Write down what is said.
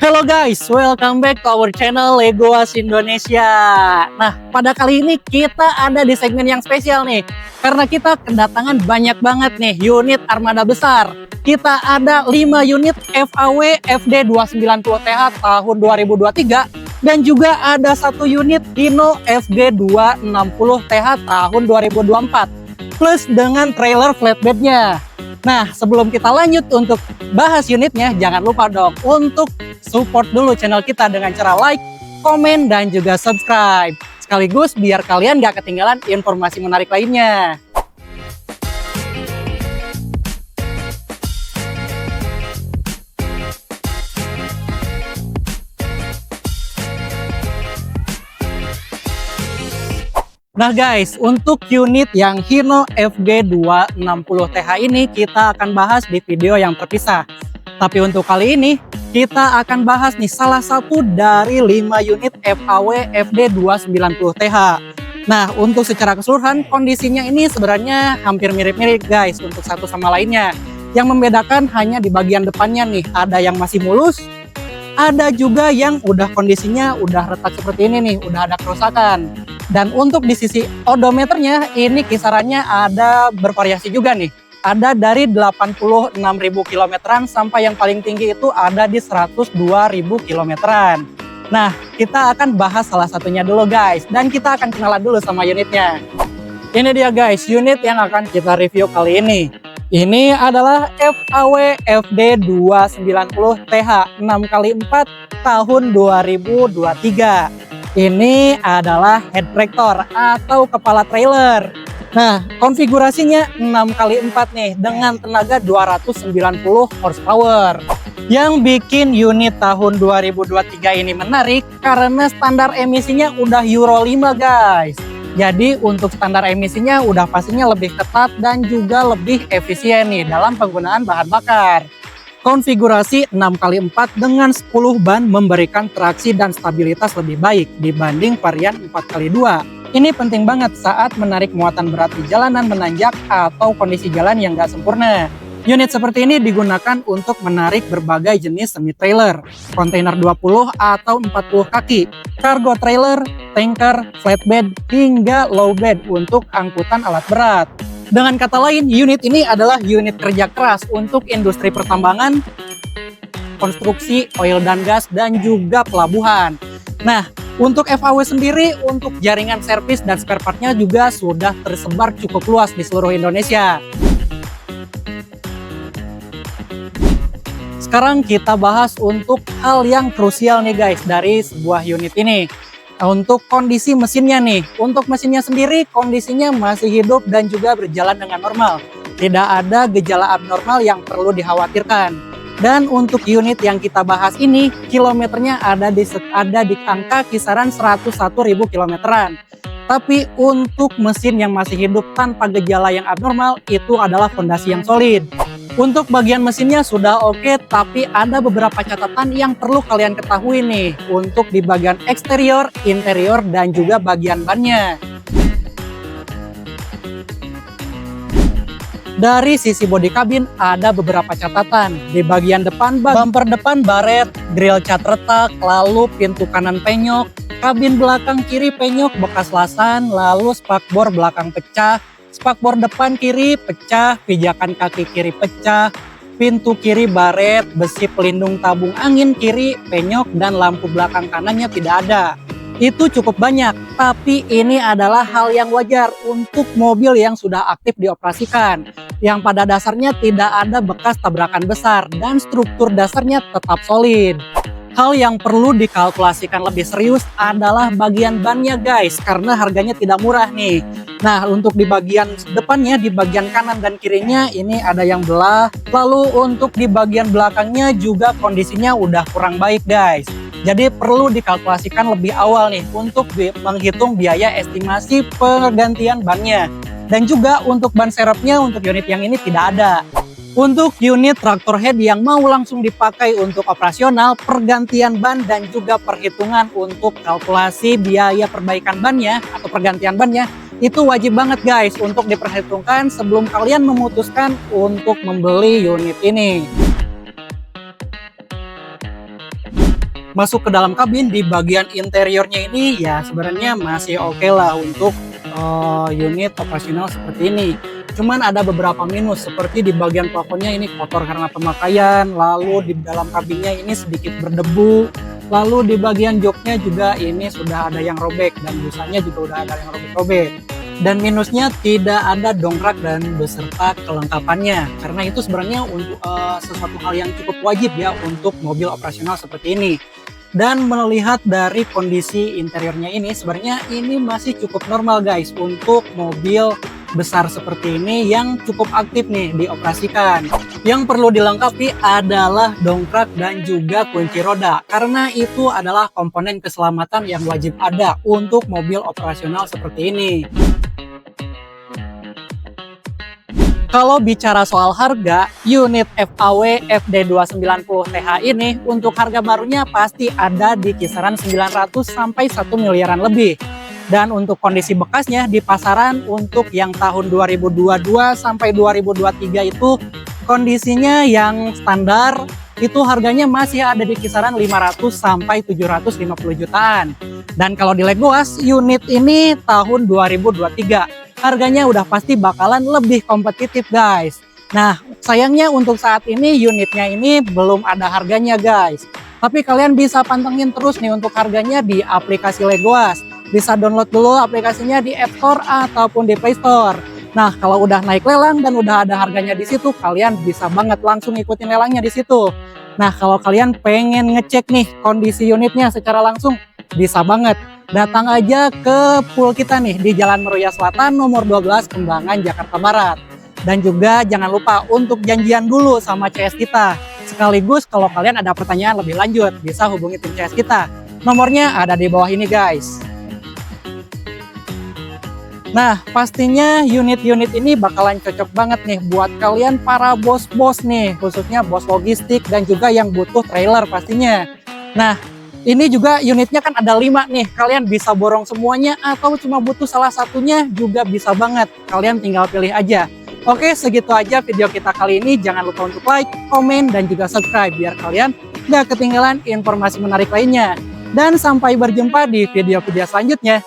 Hello guys, welcome back to our channel Legoas Indonesia. Nah, pada kali ini kita ada di segmen yang spesial nih. Karena kita kedatangan banyak banget nih unit armada besar. Kita ada 5 unit FAW FD290TH tahun 2023. Dan juga ada 1 unit Hino FD260TH tahun 2024. Plus dengan trailer flatbednya. Nah, sebelum kita lanjut untuk bahas unitnya, jangan lupa dong untuk support dulu channel kita dengan cara like, komen, dan juga subscribe. Sekaligus biar kalian gak ketinggalan informasi menarik lainnya. Nah guys, untuk unit yang Hino FD260TH ini kita akan bahas di video yang terpisah. Tapi untuk kali ini kita akan bahas nih salah satu dari 5 unit FAW FD290TH. Nah, untuk secara keseluruhan kondisinya ini sebenarnya hampir mirip-mirip guys untuk satu sama lainnya. Yang membedakan hanya di bagian depannya nih, ada yang masih mulus, ada juga yang udah kondisinya udah retak seperti ini nih, udah ada kerusakan. Dan untuk di sisi odometernya ini kisarannya ada bervariasi juga nih. Ada dari 86.000 kilometeran sampai yang paling tinggi itu ada di 102.000 kilometeran. Nah, kita akan bahas salah satunya dulu guys. Dan kita akan kenalan dulu sama unitnya. Ini dia guys, unit yang akan kita review kali ini. Ini adalah FAW FD290TH 6x4 tahun 2023. Ini adalah head tractor atau kepala trailer. Nah, konfigurasinya 6x4 nih dengan tenaga 290 horsepower. Yang bikin unit tahun 2023 ini menarik karena standar emisinya udah Euro 5 guys. Jadi untuk standar emisinya udah pastinya lebih ketat dan juga lebih efisien nih dalam penggunaan bahan bakar. Konfigurasi 6x4 dengan 10 ban memberikan traksi dan stabilitas lebih baik dibanding varian 4x2. Ini penting banget saat menarik muatan berat di jalanan menanjak atau kondisi jalan yang gak sempurna. Unit seperti ini digunakan untuk menarik berbagai jenis semi-trailer, kontainer 20 atau 40 kaki, cargo trailer, tanker, flatbed, hingga low bed untuk angkutan alat berat. Dengan kata lain, unit ini adalah unit kerja keras untuk industri pertambangan, konstruksi, oil dan gas, dan juga pelabuhan. Nah, untuk FAW sendiri, untuk jaringan servis dan spare partnya juga sudah tersebar cukup luas di seluruh Indonesia. Sekarang kita bahas untuk hal yang krusial nih guys dari sebuah unit ini. Untuk kondisi mesinnya nih, untuk mesinnya sendiri kondisinya masih hidup dan juga berjalan dengan normal. Tidak ada gejala abnormal yang perlu dikhawatirkan. Dan untuk unit yang kita bahas ini, kilometernya ada di angka kisaran 101.000 kilometeran. Tapi untuk mesin yang masih hidup tanpa gejala yang abnormal, itu adalah fondasi yang solid. Untuk bagian mesinnya sudah oke, tapi ada beberapa catatan yang perlu kalian ketahui nih untuk di bagian eksterior, interior, dan juga bagian bannya. Dari sisi bodi kabin ada beberapa catatan. Di bagian depan, bumper depan baret, grill cat retak, lalu pintu kanan penyok, kabin belakang kiri penyok bekas lasan, lalu spakbor belakang pecah, spakbor depan kiri pecah, pijakan kaki kiri pecah, pintu kiri baret, besi pelindung tabung angin kiri penyok, dan lampu belakang kanannya tidak ada. Itu cukup banyak, tapi ini adalah hal yang wajar untuk mobil yang sudah aktif dioperasikan, yang pada dasarnya tidak ada bekas tabrakan besar dan struktur dasarnya tetap solid. Hal yang perlu dikalkulasikan lebih serius adalah bagian bannya guys, karena harganya tidak murah nih. Nah, untuk di bagian depannya, di bagian kanan dan kirinya ini ada yang belah. Lalu untuk di bagian belakangnya juga kondisinya udah kurang baik guys. Jadi perlu dikalkulasikan lebih awal nih untuk menghitung biaya estimasi pergantian bannya. Dan juga untuk ban serepnya untuk unit yang ini tidak ada. Untuk unit traktor head yang mau langsung dipakai untuk operasional, pergantian ban dan juga perhitungan untuk kalkulasi biaya perbaikan bannya atau pergantian bannya itu wajib banget guys untuk diperhitungkan sebelum kalian memutuskan untuk membeli unit ini. Masuk ke dalam kabin di bagian interiornya ini ya sebenarnya masih oke lah untuk unit operasional seperti ini. Cuman ada beberapa minus seperti di bagian plafonnya ini kotor karena pemakaian, lalu di dalam kabinnya ini sedikit berdebu, lalu di bagian joknya juga ini sudah ada yang robek dan busanya juga udah ada yang robek-robek. Dan minusnya tidak ada dongkrak dan beserta kelengkapannya, karena itu sebenarnya untuk sesuatu hal yang cukup wajib ya untuk mobil operasional seperti ini. Dan melihat dari kondisi interiornya ini sebenarnya ini masih cukup normal guys untuk mobil besar seperti ini yang cukup aktif nih dioperasikan. Yang perlu dilengkapi adalah dongkrak dan juga kunci roda, karena itu adalah komponen keselamatan yang wajib ada untuk mobil operasional seperti ini. Kalau bicara soal harga, unit FAW FD290TH ini untuk harga barunya pasti ada di kisaran 900 sampai 1 miliaran lebih. Dan untuk kondisi bekasnya di pasaran untuk yang tahun 2022 sampai 2023 itu kondisinya yang standar itu harganya masih ada di kisaran 500 sampai 750 jutaan. Dan kalau di Legoas, unit ini tahun 2023 harganya udah pasti bakalan lebih kompetitif guys. Nah sayangnya untuk saat ini unitnya ini belum ada harganya guys. Tapi kalian bisa pantengin terus nih untuk harganya di aplikasi Legoas. Bisa download dulu aplikasinya di App Store ataupun di Play Store. Nah kalau udah naik lelang dan udah ada harganya di situ, kalian bisa banget langsung ikutin lelangnya di situ. Nah kalau kalian pengen ngecek nih kondisi unitnya secara langsung, bisa banget. Datang aja ke pool kita nih di Jalan Meruya Selatan nomor 12 Kembangan Jakarta Barat. Dan juga jangan lupa untuk janjian dulu sama CS kita. Sekaligus kalau kalian ada pertanyaan lebih lanjut bisa hubungi tim CS kita. Nomornya ada di bawah ini guys. Nah pastinya unit-unit ini bakalan cocok banget nih buat kalian para bos-bos nih, khususnya bos logistik dan juga yang butuh trailer pastinya. Nah ini juga unitnya kan ada 5 nih, kalian bisa borong semuanya atau cuma butuh salah satunya juga bisa banget. Kalian tinggal pilih aja. Oke, segitu aja video kita kali ini. Jangan lupa untuk like, komen, dan juga subscribe biar kalian gak ketinggalan informasi menarik lainnya. Dan sampai berjumpa di video-video selanjutnya.